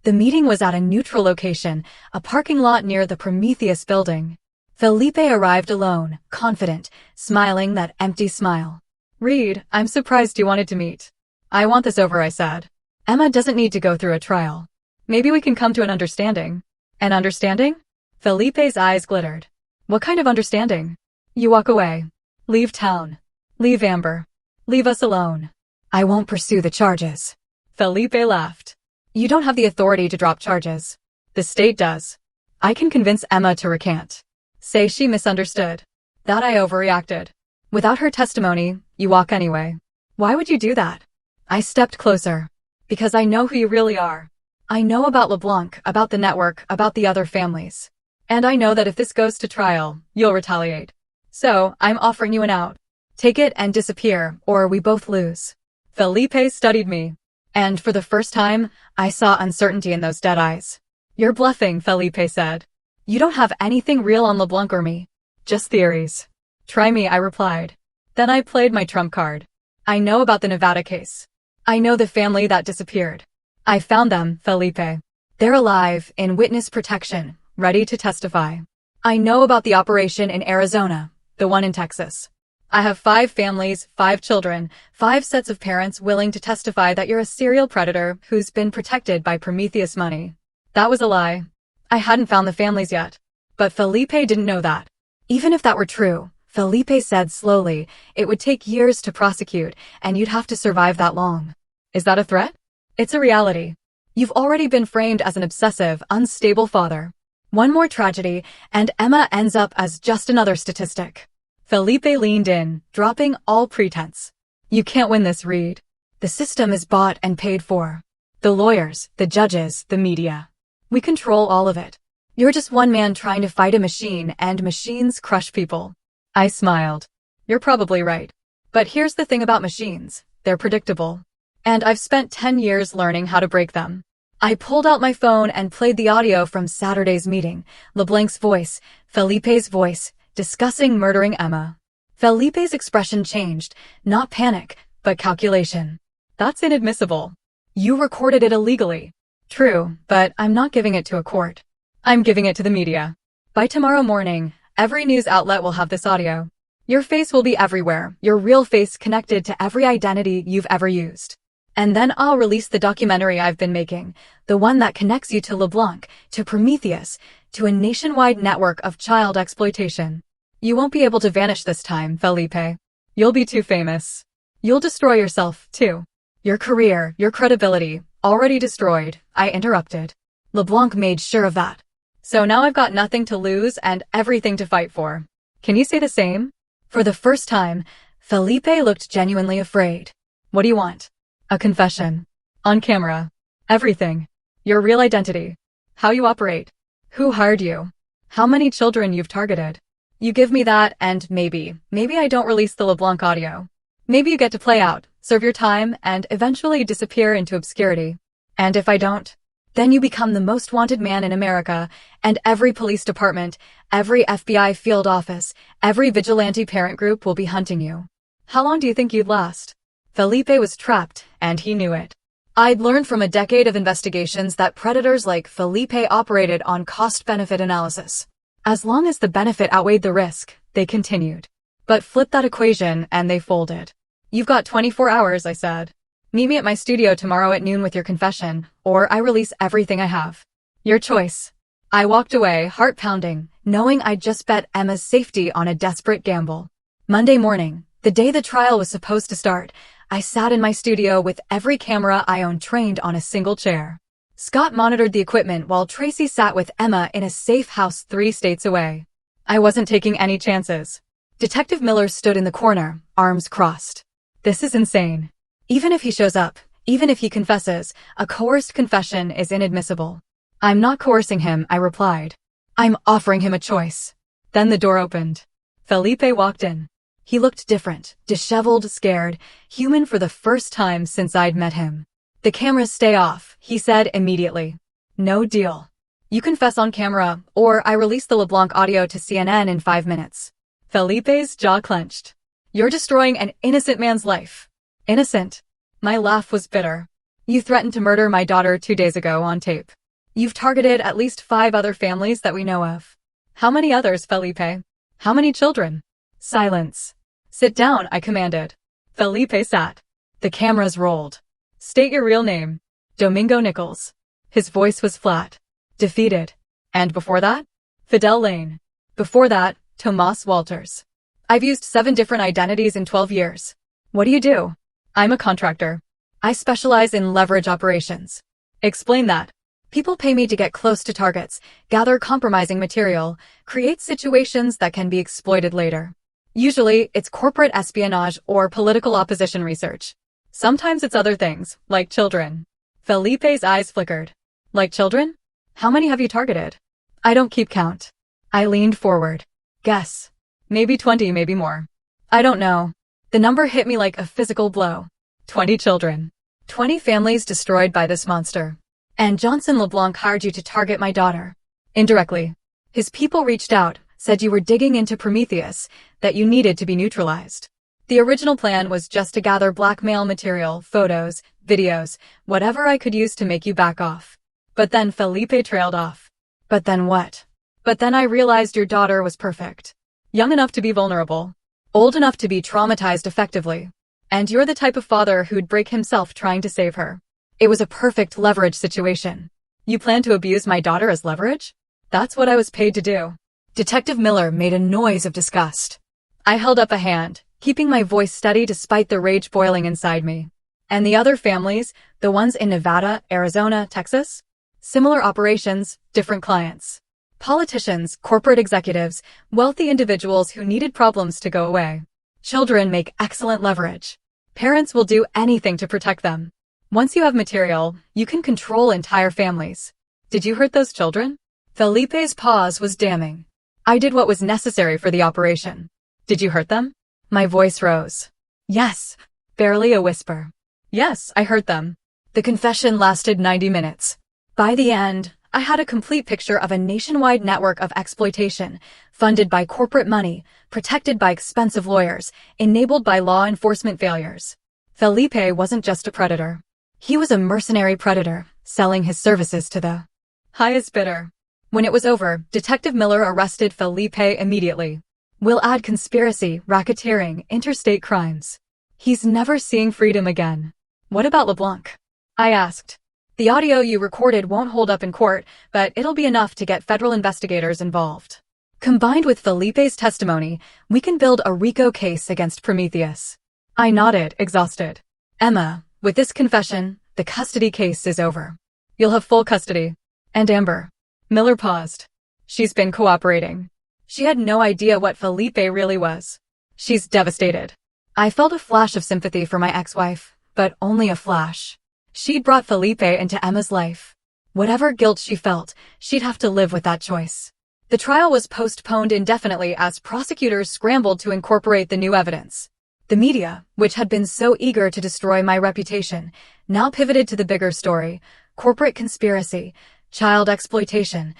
The meeting was at a neutral location, a parking lot near the Prometheus building. Felipe arrived alone, confident, smiling that empty smile. Reed, I'm surprised you wanted to meet. I want this over, I said. Emma doesn't need to go through a trial. Maybe we can come to an understanding. An understanding? Felipe's eyes glittered. What kind of understanding? You walk away. Leave town. Leave Amber. Leave us alone. I won't pursue the charges. Felipe laughed. You don't have the authority to drop charges. The state does. I can convince Emma to recant. Say she misunderstood. That I overreacted. Without her testimony, you walk anyway. Why would you do that? I stepped closer. Because I know who you really are. I know about LeBlanc, about the network, about the other families. And I know that if this goes to trial, you'll retaliate. So, I'm offering you an out. Take it and disappear, or we both lose. Felipe studied me. And for the first time, I saw uncertainty in those dead eyes. You're bluffing, Felipe said. You don't have anything real on LeBlanc or me. Just theories. Try me, I replied. Then I played my trump card. I know about the Nevada case. I know the family that disappeared. I found them, Felipe. They're alive, in witness protection, ready to testify. I know about the operation in Arizona, the one in Texas. I have 5 families, 5 children, 5 sets of parents willing to testify that you're a serial predator who's been protected by Prometheus money. That was a lie. I hadn't found the families yet. But Felipe didn't know that. Even if that were true, Felipe said slowly, it would take years to prosecute, and you'd have to survive that long. Is that a threat? It's a reality. You've already been framed as an obsessive, unstable father. One more tragedy, and Emma ends up as just another statistic. Felipe leaned in, dropping all pretense. You can't win this, Reed. The system is bought and paid for. The lawyers, the judges, the media. We control all of it. You're just one man trying to fight a machine, and machines crush people. I smiled. You're probably right. But here's the thing about machines. They're predictable. And I've spent 10 years learning how to break them. I pulled out my phone and played the audio from Saturday's meeting. LeBlanc's voice, Felipe's voice, discussing murdering Emma. Felipe's expression changed, not panic, but calculation. That's inadmissible. You recorded it illegally. True, but I'm not giving it to a court. I'm giving it to the media. By tomorrow morning, every news outlet will have this audio. Your face will be everywhere, your real face connected to every identity you've ever used. And then I'll release the documentary I've been making, the one that connects you to LeBlanc, to Prometheus, to a nationwide network of child exploitation. You won't be able to vanish this time, Felipe. You'll be too famous. You'll destroy yourself, too. Your career, your credibility, already destroyed, I interrupted. LeBlanc made sure of that. So now I've got nothing to lose and everything to fight for. Can you say the same? For the first time, Felipe looked genuinely afraid. What do you want? A confession. On camera. Everything. Your real identity. How you operate. Who hired you? How many children you've targeted? You give me that and maybe I don't release the LeBlanc audio. Maybe you get to play out, serve your time, and eventually disappear into obscurity. And if I don't, then you become the most wanted man in America, and every police department, every FBI field office, every vigilante parent group will be hunting you. How long do you think you'd last? Felipe was trapped, and he knew it. I'd learned from a decade of investigations that predators like Felipe operated on cost-benefit analysis. As long as the benefit outweighed the risk, they continued. But flip that equation and they folded. You've got 24 hours, I said. Meet me at my studio tomorrow at noon with your confession, or I release everything I have. Your choice. I walked away, heart pounding, knowing I'd just bet Emma's safety on a desperate gamble. Monday morning, the day the trial was supposed to start, I sat in my studio with every camera I owned trained on a single chair. Scott monitored the equipment while Tracy sat with Emma in a safe house 3 states away. I wasn't taking any chances. Detective Miller stood in the corner, arms crossed. This is insane. Even if he shows up, even if he confesses, a coerced confession is inadmissible. I'm not coercing him, I replied. I'm offering him a choice. Then the door opened. Felipe walked in. He looked different, disheveled, scared, human for the first time since I'd met him. The cameras stay off, he said immediately. No deal. You confess on camera, or I release the LeBlanc audio to CNN in 5 minutes. Felipe's jaw clenched. You're destroying an innocent man's life. Innocent. My laugh was bitter. You threatened to murder my daughter 2 days ago on tape. You've targeted at least 5 other families that we know of. How many others, Felipe? How many children? Silence. Sit down, I commanded. Felipe sat. The cameras rolled. State your real name. Domingo Nichols. His voice was flat. Defeated. And before that? Fidel Lane. Before that, Tomas Walters. I've used 7 different identities in 12 years. What do you do? I'm a contractor. I specialize in leverage operations. Explain that. People pay me to get close to targets, gather compromising material, create situations that can be exploited later. Usually, it's corporate espionage or political opposition research. Sometimes it's other things, like children. Felipe's eyes flickered. Like children? How many have you targeted? I don't keep count. I leaned forward. Guess. Maybe 20, maybe more. I don't know. The number hit me like a physical blow. 20 children. 20 families destroyed by this monster. And Johnson LeBlanc hired you to target my daughter. Indirectly. His people reached out, said you were digging into Prometheus, that you needed to be neutralized. The original plan was just to gather blackmail material, photos, videos, whatever I could use to make you back off. But then Felipe trailed off. But then what? But then I realized your daughter was perfect. Young enough to be vulnerable. Old enough to be traumatized effectively. And you're the type of father who'd break himself trying to save her. It was a perfect leverage situation. You plan to abuse my daughter as leverage? That's what I was paid to do. Detective Miller made a noise of disgust. I held up a hand, keeping my voice steady despite the rage boiling inside me. And the other families, the ones in Nevada, Arizona, Texas? Similar operations, different clients. Politicians, corporate executives, wealthy individuals who needed problems to go away. Children make excellent leverage. Parents will do anything to protect them. Once you have material, you can control entire families. Did you hurt those children? Felipe's pause was damning. I did what was necessary for the operation. Did you hurt them? My voice rose. Yes. Barely a whisper. Yes, I hurt them. The confession lasted 90 minutes. By the end, I had a complete picture of a nationwide network of exploitation, funded by corporate money, protected by expensive lawyers, enabled by law enforcement failures. Felipe wasn't just a predator. He was a mercenary predator, selling his services to the highest bidder. When it was over, Detective Miller arrested Felipe immediately. We'll add conspiracy, racketeering, interstate crimes. He's never seeing freedom again. What about LeBlanc? I asked. The audio you recorded won't hold up in court, but it'll be enough to get federal investigators involved. Combined with Felipe's testimony, we can build a RICO case against Prometheus. I nodded, exhausted. Emma, with this confession, the custody case is over. You'll have full custody. And Amber. Miller paused. She's been cooperating. She had no idea what Felipe really was. She's devastated. I felt a flash of sympathy for my ex-wife, but only a flash. She'd brought Felipe into Emma's life. Whatever guilt she felt, she'd have to live with that choice. The trial was postponed indefinitely as prosecutors scrambled to incorporate the new evidence. The media, which had been so eager to destroy my reputation, now pivoted to the bigger story: corporate conspiracy, child exploitation,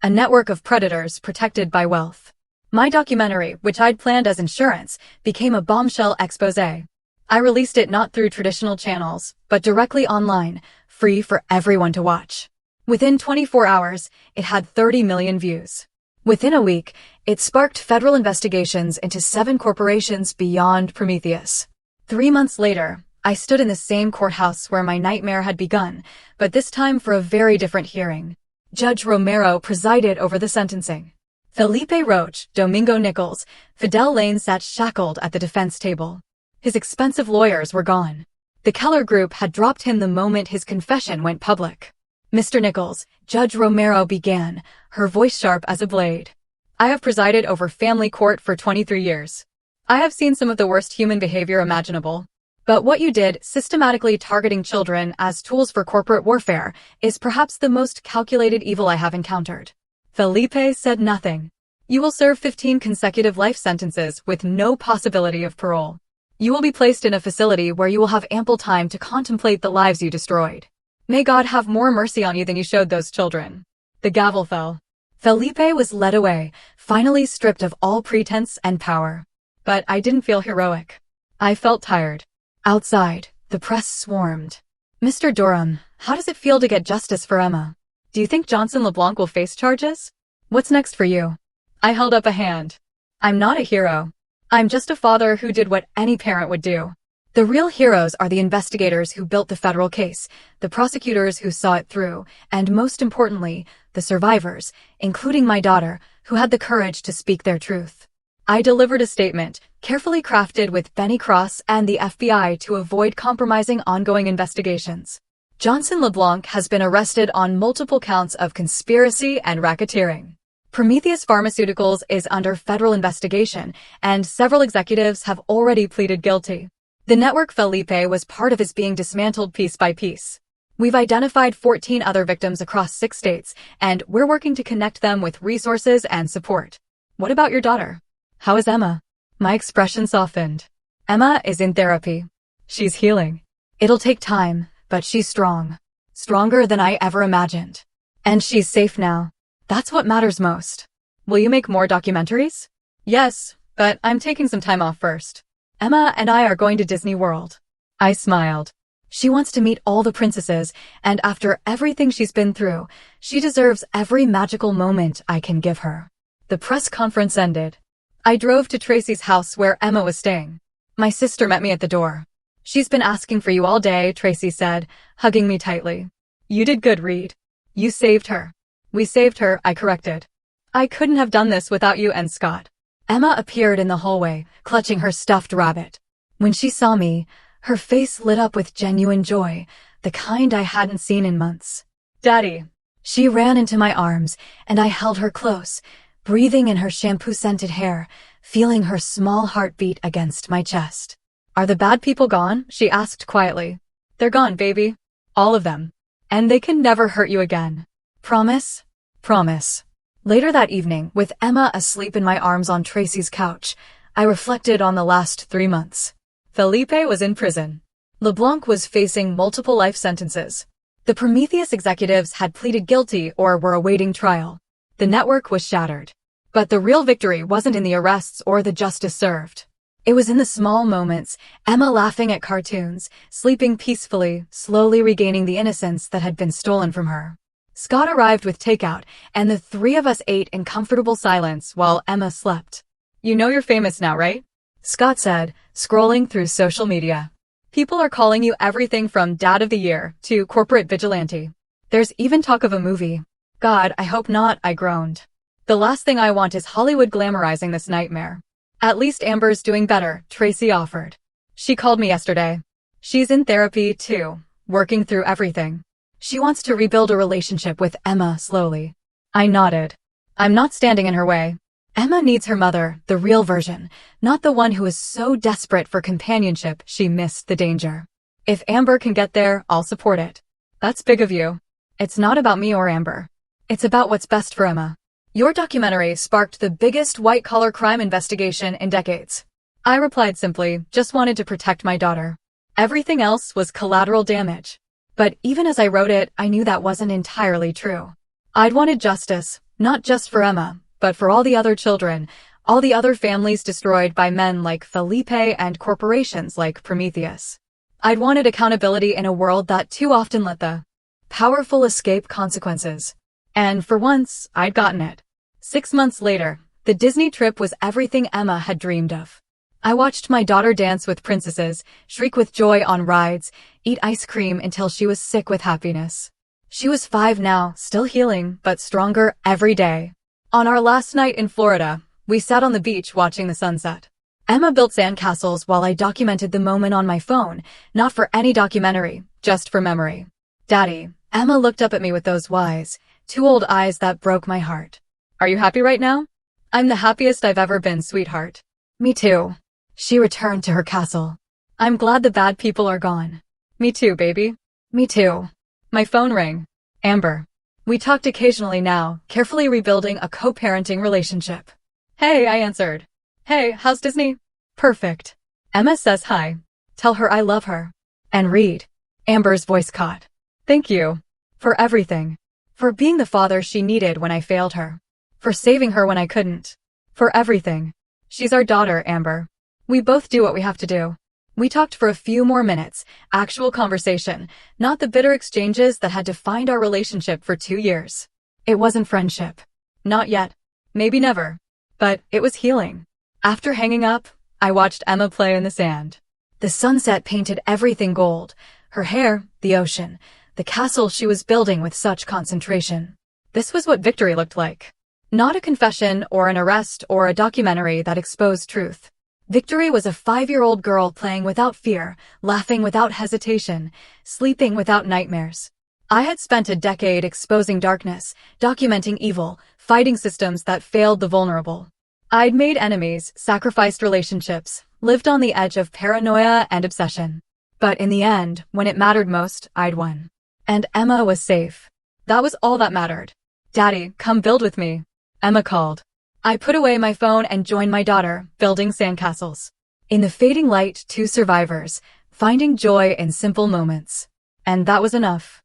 a network of predators protected by wealth. My documentary, which I'd planned as insurance, became a bombshell exposé. I released it not through traditional channels, but directly online, free for everyone to watch. Within 24 hours, it had 30 million views. Within a week, it sparked federal investigations into 7 corporations beyond Prometheus. 3 months later, I stood in the same courthouse where my nightmare had begun, but this time for a very different hearing. Judge Romero presided over the sentencing. Felipe Roach, Domingo Nichols, Fidel Lane sat shackled at the defense table. His expensive lawyers were gone. The Keller Group had dropped him the moment his confession went public. Mr. Nichols, Judge Romero began, her voice sharp as a blade. I have presided over family court for 23 years. I have seen some of the worst human behavior imaginable. But what you did, systematically targeting children as tools for corporate warfare, is perhaps the most calculated evil I have encountered. Felipe said nothing. You will serve 15 consecutive life sentences with no possibility of parole. You will be placed in a facility where you will have ample time to contemplate the lives you destroyed. May God have more mercy on you than you showed those children. The gavel fell. Felipe was led away, finally stripped of all pretense and power. But I didn't feel heroic. I felt tired. Outside, the press swarmed. Mr. Durham, how does it feel to get justice for Emma? Do you think Johnson LeBlanc will face charges? What's next for you? I held up a hand. I'm not a hero. I'm just a father who did what any parent would do. The real heroes are the investigators who built the federal case, the prosecutors who saw it through, and most importantly, the survivors, including my daughter, who had the courage to speak their truth. I delivered a statement, carefully crafted with Benny Cross and the FBI to avoid compromising ongoing investigations. Johnson LeBlanc has been arrested on multiple counts of conspiracy and racketeering. Prometheus Pharmaceuticals is under federal investigation, and several executives have already pleaded guilty. The network Felipe was part of is being dismantled piece by piece. We've identified 14 other victims across 6 states, and we're working to connect them with resources and support. What about your daughter? How is Emma? My expression softened. Emma is in therapy. She's healing. It'll take time, but she's strong. Stronger than I ever imagined. And she's safe now. That's what matters most. Will you make more documentaries? Yes, but I'm taking some time off first. Emma and I are going to Disney World. I smiled. She wants to meet all the princesses, and after everything she's been through, she deserves every magical moment I can give her. The press conference ended. I drove to Tracy's house where Emma was staying. My sister met me at the door. She's been asking for you all day, Tracy said, hugging me tightly. You did good, Reed. You saved her. We saved her, I corrected. I couldn't have done this without you and Scott. Emma appeared in the hallway, clutching her stuffed rabbit. When she saw me, her face lit up with genuine joy, the kind I hadn't seen in months. Daddy. She ran into my arms, and I held her close, breathing in her shampoo-scented hair, feeling her small heartbeat against my chest. Are the bad people gone? She asked quietly. They're gone, baby. All of them. And they can never hurt you again. Promise? Promise. Later that evening, with Emma asleep in my arms on Tracy's couch, I reflected on the last 3 months. Felipe was in prison. LeBlanc was facing multiple life sentences. The Prometheus executives had pleaded guilty or were awaiting trial. The network was shattered. But the real victory wasn't in the arrests or the justice served. It was in the small moments, Emma laughing at cartoons, sleeping peacefully, slowly regaining the innocence that had been stolen from her. Scott arrived with takeout, and the three of us ate in comfortable silence while Emma slept. "You know you're famous now, right?" Scott said, scrolling through social media. "People are calling you everything from Dad of the Year to corporate vigilante. There's even talk of a movie." "God, I hope not," I groaned. "The last thing I want is Hollywood glamorizing this nightmare." "At least Amber's doing better," Tracy offered. "She called me yesterday. She's in therapy, too, working through everything. She wants to rebuild a relationship with Emma slowly." I nodded. "I'm not standing in her way. Emma needs her mother, the real version, not the one who is so desperate for companionship she missed the danger. If Amber can get there, I'll support it." "That's big of you." "It's not about me or Amber. It's about what's best for Emma. Your documentary sparked the biggest white-collar crime investigation in decades." I replied simply, "Just wanted to protect my daughter. Everything else was collateral damage." But even as I wrote it, I knew that wasn't entirely true. I'd wanted justice, not just for Emma, but for all the other children, all the other families destroyed by men like Felipe and corporations like Prometheus. I'd wanted accountability in a world that too often let the powerful escape consequences. And for once, I'd gotten it. 6 months later, the Disney trip was everything Emma had dreamed of. I watched my daughter dance with princesses, shriek with joy on rides, eat ice cream until she was sick with happiness. She was 5 now, still healing, but stronger every day. On our last night in Florida, we sat on the beach watching the sunset. Emma built sandcastles while I documented the moment on my phone, not for any documentary, just for memory. "Daddy," Emma looked up at me with those wise, two-old eyes that broke my heart. "Are you happy right now?" "I'm the happiest I've ever been, sweetheart." "Me too." She returned to her castle. "I'm glad the bad people are gone." "Me too, baby." "Me too." My phone rang. "Amber." We talked occasionally now, carefully rebuilding a co-parenting relationship. "Hey," I answered. "Hey, how's Disney?" "Perfect." Emma says hi. "Tell her I love her." "And read." Amber's voice caught. "Thank you. For everything. For being the father she needed when I failed her. For saving her when I couldn't. For everything. She's our daughter, Amber. We both do what we have to do." We talked for a few more minutes, actual conversation, not the bitter exchanges that had defined our relationship for 2 years. It wasn't friendship. Not yet. Maybe never. But it was healing. After hanging up, I watched Emma play in the sand. The sunset painted everything gold. Her hair, the ocean, the castle she was building with such concentration. This was what victory looked like. Not a confession or an arrest or a documentary that exposed truth. Victory was a 5-year-old girl playing without fear, laughing without hesitation, sleeping without nightmares. I had spent a decade exposing darkness, documenting evil, fighting systems that failed the vulnerable. I'd made enemies, sacrificed relationships, lived on the edge of paranoia and obsession. But in the end, when it mattered most, I'd won. And Emma was safe. That was all that mattered. "Daddy, come build with me," Emma called. I put away my phone and joined my daughter, building sandcastles. In the fading light, 2 survivors, finding joy in simple moments. And that was enough.